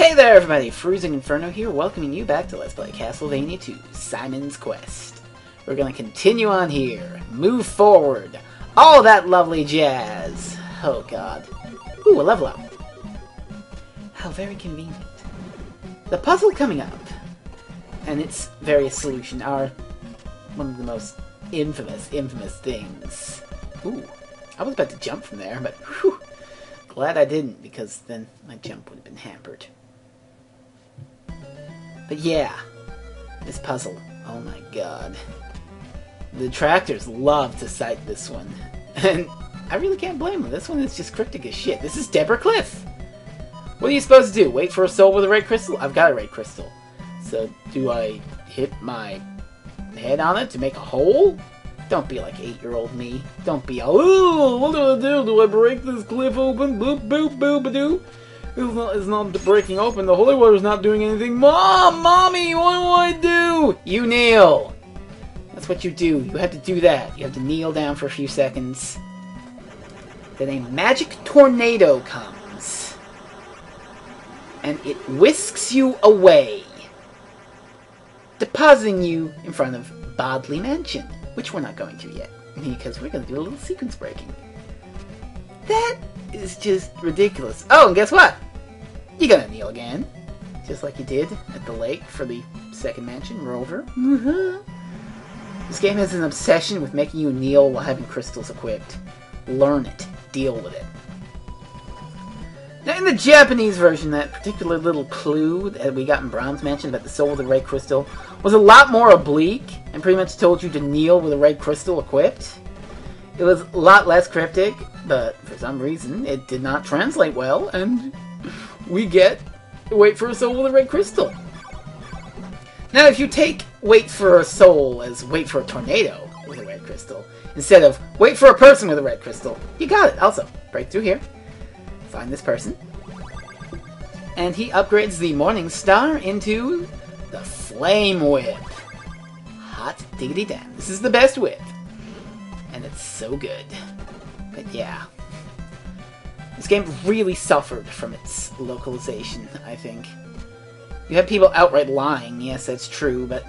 Hey there everybody, Freezing Inferno here, welcoming you back to Let's Play Castlevania 2, Simon's Quest. We're gonna continue on here, move forward, all that lovely jazz. Oh god. Ooh, a level up. How very convenient. The puzzle coming up, and its various solutions are one of the most infamous things. Ooh, I was about to jump from there, but whew, glad I didn't, because then my jump would have been hampered. But yeah, this puzzle, oh my god. The detractors love to cite this one, and I really can't blame them. This one is just cryptic as shit. This is Deborah Cliff! What are you supposed to do? Wait for a soul with a red crystal? I've got a red crystal. So, do I hit my head on it to make a hole? Don't be like 8-year-old me. Don't be all, oh, what do I do? Do I break this cliff open? Boop, boop, boop-a-doo? It's not breaking open. The holy water's not doing anything. Mom! Mommy! What do I do? You kneel! That's what you do. You have to do that. You have to kneel down for a few seconds. Then a magic tornado comes. And it whisks you away, depositing you in front of Bodley Mansion, which we're not going to yet, because we're going to do a little sequence breaking. That is just ridiculous. Oh, and guess what? You're going to kneel again, just like you did at the lake for the second mansion, Rover. This game has an obsession with making you kneel while having crystals equipped. Learn it. Deal with it. Now, in the Japanese version, that particular little clue that we got in Bronze Mansion about the soul with the red crystal was a lot more oblique and pretty much told you to kneel with a red crystal equipped. It was a lot less cryptic, but for some reason it did not translate well, and we get wait for a soul with a red crystal. Now, if you take wait for a soul as wait for a tornado with a red crystal, instead of wait for a person with a red crystal, you got it. Also, break through here. Find this person. And he upgrades the Morning Star into the Flame Whip. Hot diggity damn. This is the best whip. And it's so good. But yeah. This game really suffered from its localization, I think. You have people outright lying, yes, that's true, but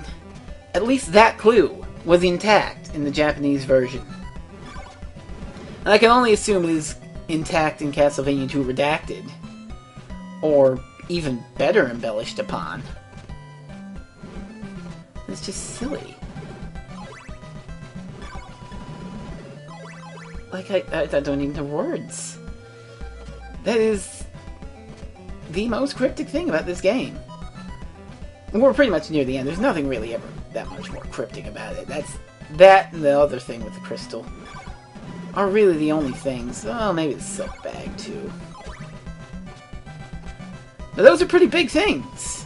at least that clue was intact in the Japanese version. And I can only assume it is intact in Castlevania 2 Redacted, or even better embellished upon. It's just silly. Like, I don't even have words. That is the most cryptic thing about this game. We're pretty much near the end. There's nothing really ever that much more cryptic about it. That and the other thing with the crystal are really the only things. Oh, maybe the silk bag, too. But those are pretty big things.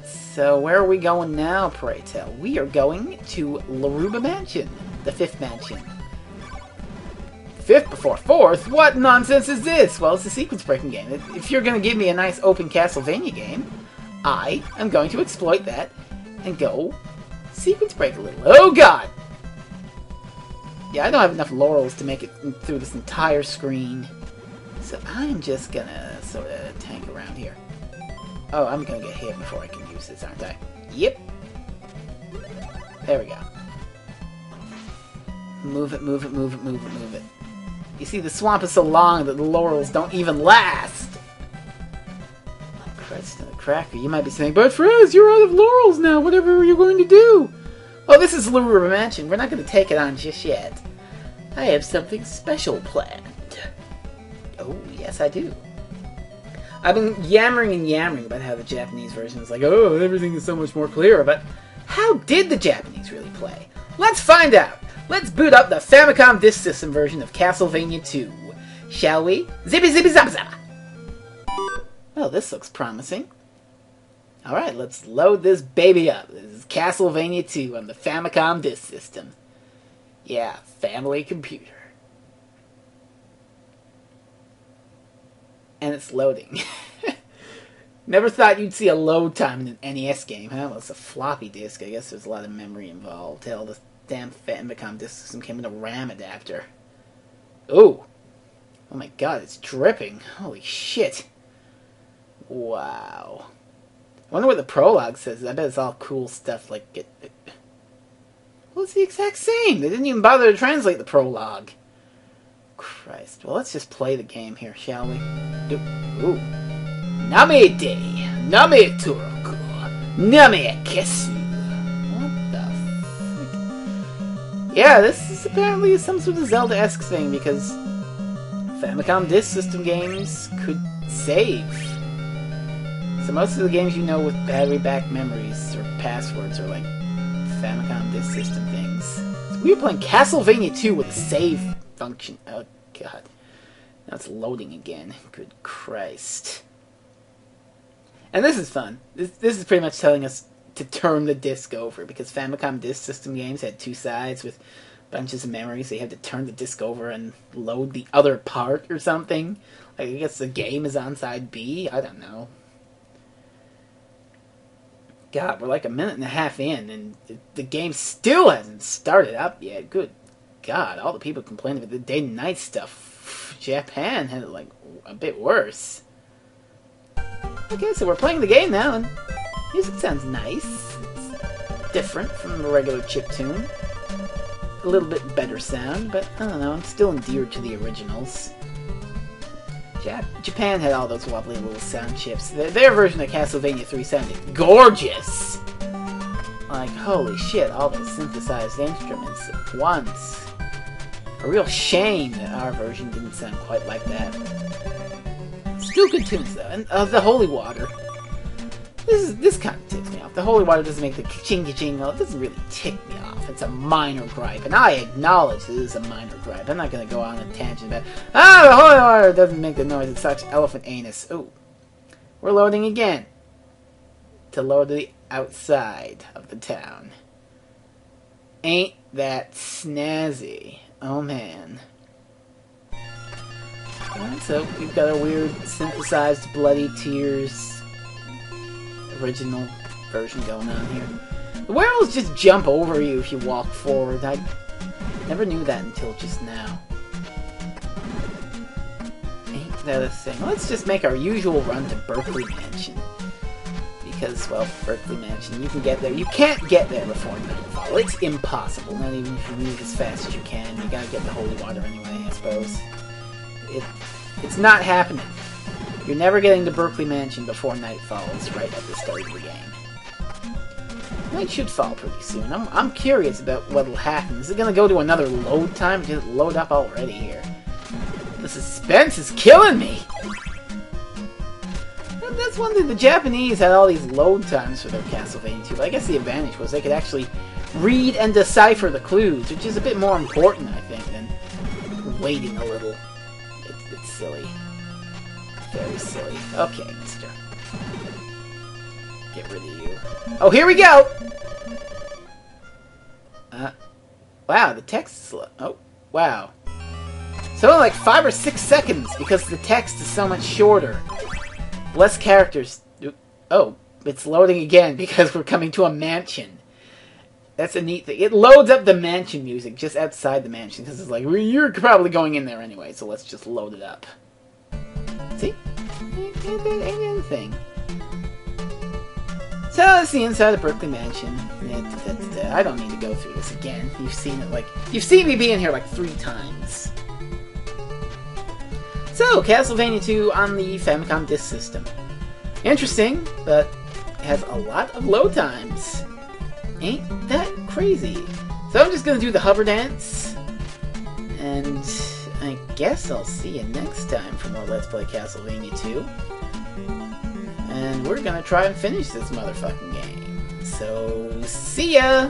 So, where are we going now, pray tell? We are going to Laruba Mansion, the 5th mansion. 5th before 4th? What nonsense is this? Well, it's a sequence-breaking game. If you're going to give me a nice open Castlevania game, I am going to exploit that and go sequence-break a little. Oh, God! Yeah, I don't have enough laurels to make it through this entire screen. So I'm just gonna sort of tank around here. Oh, I'm gonna get hit before I can use this, aren't I? Yep. There we go. Move it, move it, move it, move it, move it. You see, the swamp is so long that the laurels don't even last! Christ and a cracker, you might be saying, but Frizz, you're out of laurels now, whatever are you going to do? Oh, this is Laruba Mansion. We're not going to take it on just yet. I have something special planned. Oh, yes I do. I've been yammering about how the Japanese version is like, oh, everything is so much more clear, but how did the Japanese really play? Let's find out! Let's boot up the Famicom Disk System version of Castlevania 2. Shall we? Zippy zippy zap zap! Well, this looks promising. Alright, let's load this baby up. This is Castlevania 2 on the Famicom Disk System. Yeah, family computer. And it's loading. Never thought you'd see a load time in an NES game, huh? Well, it's a floppy disk. I guess there's a lot of memory involved. Hell, the damn Famicom Disk System came with a RAM adapter. Ooh. Oh my god, it's dripping. Holy shit. Wow. I wonder what the prologue says. I bet it's all cool stuff like it. Well, it's the exact same. They didn't even bother to translate the prologue. Christ. Well, let's just play the game here, shall we? Ooh. Name de. Name Turoku. Name Kesu. What the frick? Yeah, this is apparently some sort of Zelda-esque thing because Famicom Disk System games could save. So most of the games you know with battery-backed memories or passwords are like Famicom Disk System things. So we were playing Castlevania 2 with a save function. Oh god. Now it's loading again. Good Christ. And this is fun. This is pretty much telling us to turn the disc over because Famicom Disk System games had two sides with bunches of memories. So you had to turn the disc over and load the other part or something. Like, I guess the game is on side B? I don't know. God, we're like a minute and a half in, and the game still hasn't started up yet. Good God, all the people complaining about the day and night stuff. Japan had it, like, a bit worse. Okay, so we're playing the game now, and music sounds nice. It's different from the regular chiptune. A little bit better sound, but I don't know, I'm still endeared to the originals. Japan had all those wobbly little sound chips. Their version of Castlevania 3 sounded gorgeous! Like, holy shit, all those synthesized instruments at once. A real shame that our version didn't sound quite like that. Still good tunes, though. And the Holy Water. This kind of ticks me off. The Holy Water doesn't make the ching-ching. It doesn't really tick me off. It's a minor gripe, and I acknowledge it is a minor gripe. I'm not going to go on a tangent about, the Holy Water doesn't make the noise. It's such elephant anus. Ooh. We're loading again. To load the outside of the town. Ain't that snazzy. Oh, man. Alright, so we've got a weird synthesized Bloody Tears original version going on here. The werewolves just jump over you if you walk forward. I never knew that until just now. Ain't that a thing? Let's just make our usual run to Berkeley Mansion. Because, well, Berkeley Mansion, you can get there. You can't get there before nightfall. It's impossible. Not even if you move as fast as you can. You gotta get the Holy Water anyway, I suppose. It's not happening. You're never getting to Berkeley Mansion before night falls right at the start of the game. Night should fall pretty soon. I'm curious about what'll happen. Is it gonna go to another load time? Did it load up already here? The suspense is killing me! And that's one thing. The Japanese had all these load times for their Castlevania 2, but I guess the advantage was they could actually read and decipher the clues, which is a bit more important, I think, than waiting a little. It's silly. Very silly. Okay, mister. Get rid of you. Oh, here we go! Wow, the text is slow. Oh, wow. So only like 5 or 6 seconds because the text is so much shorter. Less characters. Oh, it's loading again because we're coming to a mansion. That's a neat thing. It loads up the mansion music just outside the mansion because it's like, well, you're probably going in there anyway, so let's just load it up. See? Ain't anything. So that's the inside of Berkeley Mansion. I don't need to go through this again. You've seen it like... You've seen me be in here like 3 times. So, Castlevania 2 on the Famicom Disk System. Interesting, but it has a lot of load times. Ain't that crazy? So I'm just gonna do the hover dance. And I guess I'll see you next time for more Let's Play Castlevania 2. And we're gonna try and finish this motherfucking game. So, see ya!